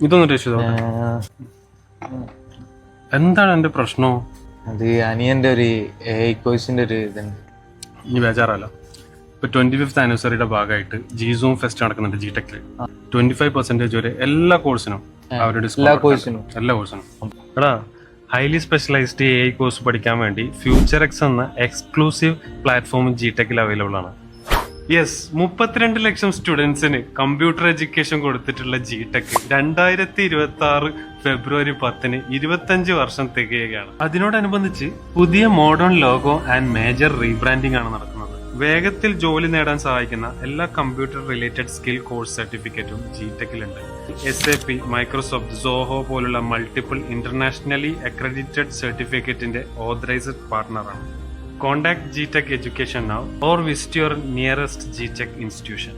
ഇതൊന്നും ടേസ്റ്റ് ചെയ്തോ. എന്താണ് എന്റെ പ്രശ്നോ? അത് അനിയന്റെ ഒരു കോഴ്സിന്റെ ഒരു ഇതുണ്ട്. ഇനി ബേജാറല്ല. ഇപ്പൊ 25th ആനിവേഴ്സറിയുടെ ഭാഗമായിട്ട് ജീസൂം ഫെസ്റ്റ് നടക്കുന്നുണ്ട് ജിടെക്കിൽ. 25% വരെ എല്ലാ കോഴ്സിനും അവരുടെ എല്ലാ കോഴ്സിനും എടാ ഹൈലി സ്പെഷ്യലൈസ്ഡ് AI കോഴ്സ് പഠിക്കാൻ വേണ്ടി ഫ്യൂച്ചർ എക്സ് എന്ന എക്സ്ക്ലൂസീവ് പ്ലാറ്റ്ഫോം ജിടെക്കിൽ അവൈലബിൾ ആണ്. യെസ്, 32 ലക്ഷം സ്റ്റുഡൻസിന് കമ്പ്യൂട്ടർ എഡ്യൂക്കേഷൻ കൊടുത്തിട്ടുള്ള ജിടെക് 2026 ഫെബ്രുവരി 10 25 വർഷം തികയുകയാണ്. അതിനോടനുബന്ധിച്ച് പുതിയ modern logo and major rebranding ആണ് നടക്കുന്നത്. വേഗത്തിൽ ജോലി നേടാൻ സഹായിക്കുന്ന എല്ലാ കമ്പ്യൂട്ടർ റിലേറ്റഡ് സ്കിൽ കോഴ്സ് സർട്ടിഫിക്കറ്റും ജിടെക്കിലുണ്ട്. SAP, മൈക്രോസോഫ്റ്റ്, സോഹോ പോലുള്ള മൾട്ടിപ്പിൾ ഇന്റർനാഷണലി അക്രഡിറ്റഡ് സർട്ടിഫിക്കറ്റിന്റെ ഓതറൈസ്ഡ് പാർട്ണറാണ്. Contact GTech Education now or visit your nearest GTech institution.